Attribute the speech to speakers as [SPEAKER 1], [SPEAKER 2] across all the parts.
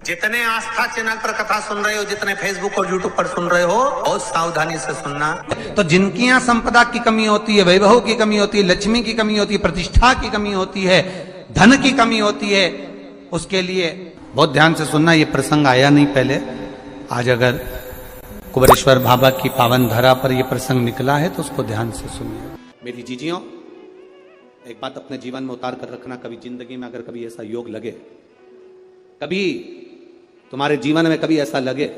[SPEAKER 1] जितने आस्था चैनल पर कथा सुन रहे हो, जितने फेसबुक और यूट्यूब पर सुन रहे हो, बहुत सावधानी से सुनना। तो जिनकी यहाँ संपदा की कमी होती है, वैभव की कमी होती है, लक्ष्मी की कमी होती है, प्रतिष्ठा की कमी होती है, धन की कमी होती है, उसके लिए बहुत ध्यान से सुनना। ये प्रसंग आया नहीं पहले, आज अगर कुबेरेश्वर बाबा की पावन धरा पर यह प्रसंग निकला है तो उसको ध्यान से सुनिए। मेरी जीजियों, एक बात अपने जीवन में उतार कर रखना, कभी जिंदगी में अगर कभी ऐसा योग लगे, कभी तुम्हारे जीवन में कभी ऐसा लगे,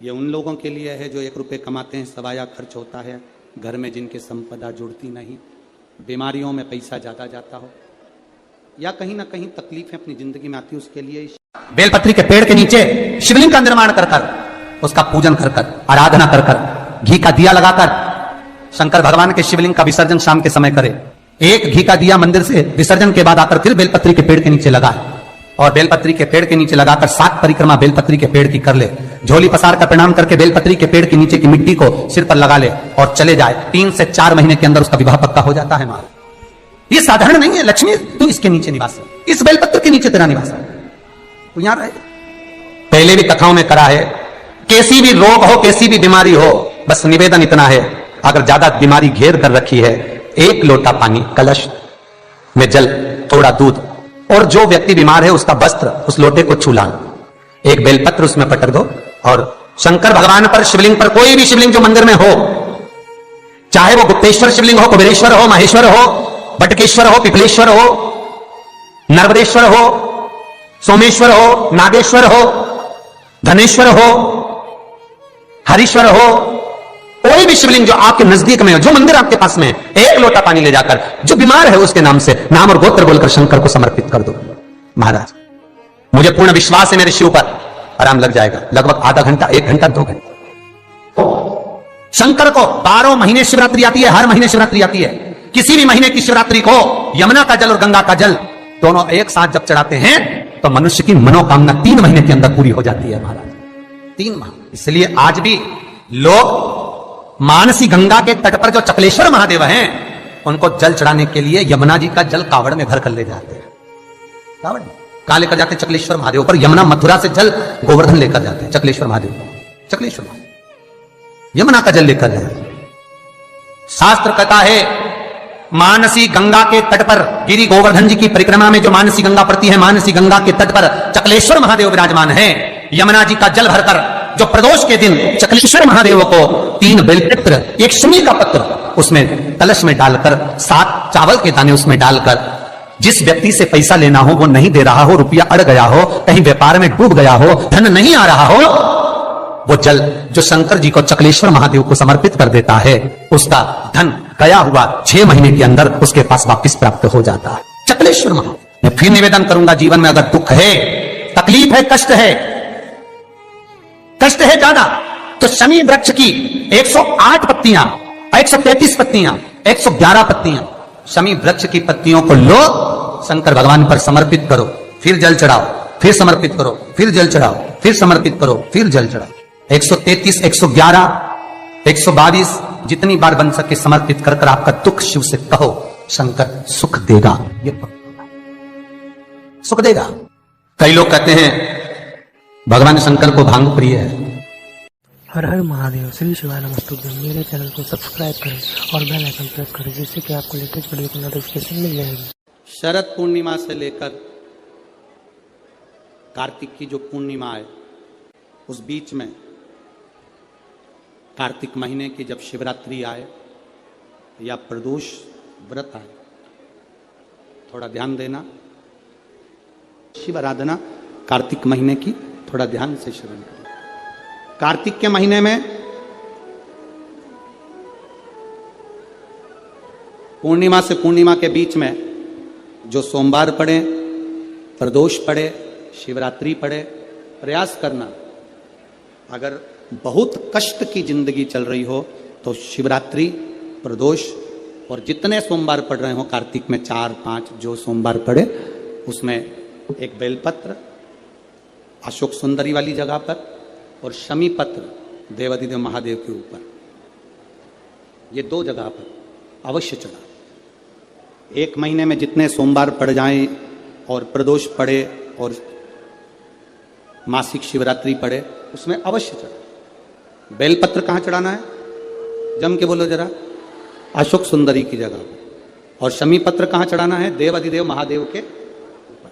[SPEAKER 1] ये उन लोगों के लिए है जो 1 रुपये कमाते हैं, सवाया खर्च होता है, घर में जिनके संपदा जुड़ती नहीं, बीमारियों में पैसा ज्यादा जाता हो, या कहीं ना कहीं तकलीफें अपनी जिंदगी में आती है, उसके लिए बेलपत्री के पेड़ के नीचे शिवलिंग का निर्माण कर कर, उसका पूजन कर कर, आराधना कर कर, घी का दिया लगाकर शंकर भगवान के शिवलिंग का विसर्जन शाम के समय करे। एक घी का दिया मंदिर से विसर्जन के बाद आकर फिर बेलपत्री के पेड़ के नीचे लगाए और बेलपत्री के पेड़ के नीचे लगाकर 7 परिक्रमा बेलपत्री के पेड़ की कर ले। झोली पसार कर प्रणाम करके बेलपत्री के पेड़ के नीचे की मिट्टी को सिर पर लगा ले और चले जाए। 3 से 4 महीने के अंदर उसका विवाह पक्का हो जाता है। मां, ये साधारण नहीं है। लक्ष्मी तू इसके नीचे निवास, इस बेलपत्र के नीचे तेरा निवास है, तू यहां रहे। पहले भी कथाओं में करा है, कैसी भी रोग हो, कैसी भी बीमारी हो, बस निवेदन इतना है, अगर ज्यादा बीमारी घेर कर रखी है, 1 लोटा पानी, कलश में जल, थोड़ा दूध, और जो व्यक्ति बीमार है उसका वस्त्र उस लोटे को छूला, एक बेलपत्र उसमें पटक दो और शंकर भगवान पर, शिवलिंग पर, कोई भी शिवलिंग जो मंदिर में हो, चाहे वो गुप्तेश्वर शिवलिंग हो, कुबेरेश्वर हो, महेश्वर हो, बटकेश्वर हो, पिपलेश्वर हो, नर्मदेश्वर हो, सोमेश्वर हो, नागेश्वर हो, धनेश्वर हो, हरीश्वर हो, कोई भी शिवलिंग जो आपके नजदीक में हो, जो मंदिर आपके पास में है, 1 लोटा पानी ले जाकर जो बीमार है उसके नाम से नाम और गोत्र बोलकर शंकर को समर्पित कर दो। महाराज, मुझे पूर्ण विश्वास है मेरे शिव पर आराम लग जाएगा। लगभग आधा घंटा, 1 घंटा, 2 घंटा। शंकर को 12 महीने शिवरात्रि आती है, हर महीने शिवरात्रि आती है। किसी भी महीने की शिवरात्रि को यमुना का जल और गंगा का जल दोनों एक साथ जब चढ़ाते हैं तो मनुष्य की मनोकामना 3 महीने के अंदर पूरी हो जाती है। महाराज, 3 माह। इसलिए आज भी लोग मानसी गंगा के तट पर जो चकलेश्वर महादेव हैं, उनको जल चढ़ाने के लिए यमुना जी का जल कावड़ में भर कर ले जाते हैं। कावड़ कहां लेकर जाते हैं? चकलेश्वर महादेव पर। यमुना मथुरा से जल गोवर्धन लेकर जाते हैं, चकलेश्वर महादेव, चकलेश्वर महादेव यमुना का जल लेकर जाते हैं। शास्त्र कहता है मानसी गंगा के तट पर, गिरी गोवर्धन जी की परिक्रमा में जो मानसी गंगा पड़ती है, मानसी गंगा के तट पर चकलेश्वर महादेव विराजमान है। यमुना जी का जल भरकर जो प्रदोष के दिन चकलेश्वर महादेव को 3 बेलपत्र, 1 शमी का पत्र उसमें कलश में डालकर, 7 चावल के दाने उसमें डालकर, जिस व्यक्ति से पैसा लेना हो वो नहीं दे रहा हो, रुपया अड़ गया हो, कहीं व्यापार में डूब गया हो, धन नहीं आ रहा हो, वो जल जो शंकर जी को, चकलेश्वर महादेव को समर्पित कर देता है, उसका धन गया हुआ 6 महीने के अंदर उसके पास वापस प्राप्त हो जाता है। चकलेश्वर महादेव। मैं फिर निवेदन करूंगा, जीवन में अगर दुख है, तकलीफ है, कष्ट है ज्यादा, तो शमी वृक्ष की 108 पत्तियां, 133 पत्तियां, 111 पत्तियां, शमी वृक्ष की पत्तियों को लो, शंकर भगवान पर समर्पित करो, फिर जल चढ़ाओ, फिर समर्पित करो, फिर जल चढ़ाओ, फिर समर्पित करो, फिर जल चढ़ाओ। 133, 111, 122 जितनी बार बन सके समर्पित कर कर आपका दुख शिव से कहो, शंकर सुख देगा, ये सुख देगा। कई लोग कहते हैं भगवान शंकर को भांग प्रिय है।
[SPEAKER 2] हर हर महादेव, श्री शिवाय नमस्तुभ्यं। मेरे चैनल को सब्सक्राइब करें और बेल आइकन प्रेस करें, जिससे कि आपको लेटेस्ट वीडियो की नोटिफिकेशन मिल जाएगी।
[SPEAKER 1] शरद पूर्णिमा से लेकर कार्तिक की जो पूर्णिमा है, उस बीच में कार्तिक महीने की जब शिवरात्रि आए या प्रदोष व्रत आए, थोड़ा ध्यान देना। शिव आराधना कार्तिक महीने की थोड़ा ध्यान से श्रवण करें। कार्तिक के महीने में पूर्णिमा से पूर्णिमा के बीच में जो सोमवार पड़े, प्रदोष पड़े, शिवरात्रि पड़े, प्रयास करना, अगर बहुत कष्ट की जिंदगी चल रही हो तो शिवरात्रि, प्रदोष और जितने सोमवार पड़ रहे हो कार्तिक में, 4, 5 जो सोमवार पड़े, उसमें एक बेलपत्र अशोक सुंदरी वाली जगह पर और शमी पत्र देवाधिदेव महादेव के ऊपर, ये 2 जगह पर अवश्य चढ़ा। 1 महीने में जितने सोमवार पड़ जाएं और प्रदोष पड़े और मासिक शिवरात्रि पड़े उसमें अवश्य चढ़ाए। बेलपत्र कहां चढ़ाना है? जम के बोलो जरा। अशोक सुंदरी की जगह। और शमी पत्र कहां चढ़ाना है? देव अधिदेव महादेव के ऊपर।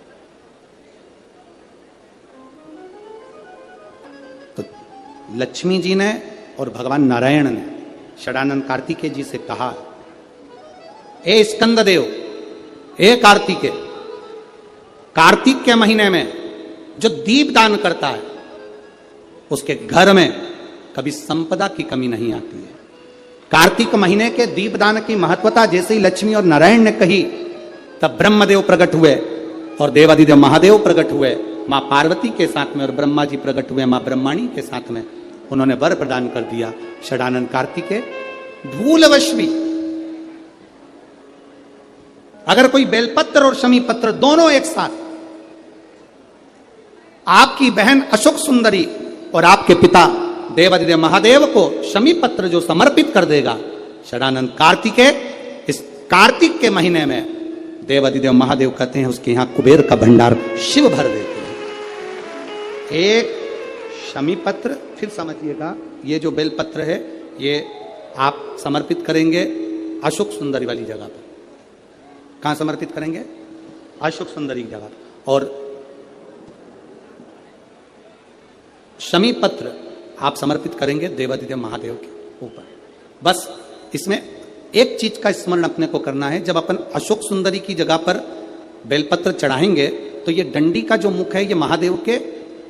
[SPEAKER 1] तो लक्ष्मी जी ने और भगवान नारायण ने षडानंद कार्तिकेय जी से कहा, ए स्कंद देव, ए कार्तिकेय, कार्तिक के महीने में जो दीप दान करता है उसके घर में कभी संपदा की कमी नहीं आती है। कार्तिक महीने के दीपदान की महत्वता जैसे ही लक्ष्मी और नारायण ने कही, तब ब्रह्मदेव प्रकट हुए और देवादिदेव महादेव प्रकट हुए मां पार्वती के साथ में, और ब्रह्मा जी प्रकट हुए मां ब्रह्माणी के साथ में। उन्होंने वर प्रदान कर दिया। षडानंद कार्तिकेय भूलवश भी अगर कोई बेलपत्र और शमी पत्र दोनों एक साथ आपकी बहन अशोक सुंदरी और आपके पिता देवादिदेव महादेव को शमी पत्र जो समर्पित कर देगा, षडानंद कार्तिकेय इस कार्तिक के महीने में देवादिदेव महादेव कहते हैं उसके यहां कुबेर का भंडार शिव भर देते हैं। एक शमी पत्र, फिर समझिएगा, ये जो बेलपत्र है ये आप समर्पित करेंगे अशोक सुंदरी वाली जगह पर। कहां समर्पित करेंगे? अशोक सुंदरी की जगह। और शमी पत्र आप समर्पित करेंगे देवादिदेव महादेव के ऊपर। बस इसमें एक चीज का स्मरण अपने को करना है, जब अपन अशोक सुंदरी की जगह पर बेलपत्र चढ़ाएंगे तो ये डंडी का जो मुख है ये महादेव के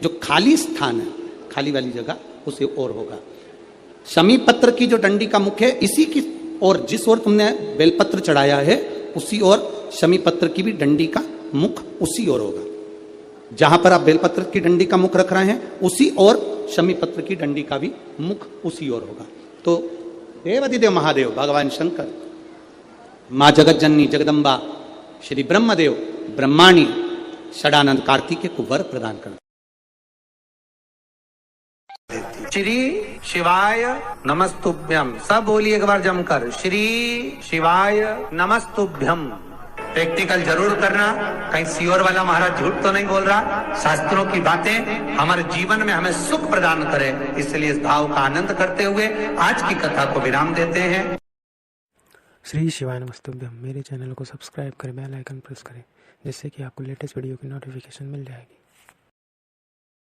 [SPEAKER 1] जो खाली स्थान है, खाली वाली जगह उसे ओर होगा। शमी पत्र की जो डंडी का मुख है इसी की ओर, जिस ओर तुमने बेलपत्र चढ़ाया है उसी ओर शमी पत्र की भी डंडी का मुख उसी ओर होगा। जहां पर आप बेलपत्र की डंडी का मुख रख रहे हैं उसी ओर शमी पत्र की डंडी का भी मुख उसी ओर होगा। तो देवादिदेव महादेव भगवान शंकर, मां जगत जननी जगदम्बा, श्री ब्रह्मदेव ब्रह्माणी षडानंद कार्तिकेय को वर प्रदान कर।
[SPEAKER 3] श्री शिवाय नमस्तुभ्यम। सब बोलिए एक बार जमकर, श्री शिवाय नमस्तुभ्यम। प्रैक्टिकल जरूर करना, कहीं सियोर वाला महाराज झूठ तो नहीं बोल रहा। शास्त्रों की बातें हमारे जीवन में हमें सुख प्रदान करे, इसलिए इस भाव का आनंद करते हुए आज की कथा को विराम देते हैं।
[SPEAKER 2] श्री शिवाय नमस्तुभ्यम। मेरे चैनल को सब्सक्राइब करें, बेल आइकन प्रेस करें, जिससे कि आपको लेटेस्ट वीडियो की नोटिफिकेशन मिल जाएगी।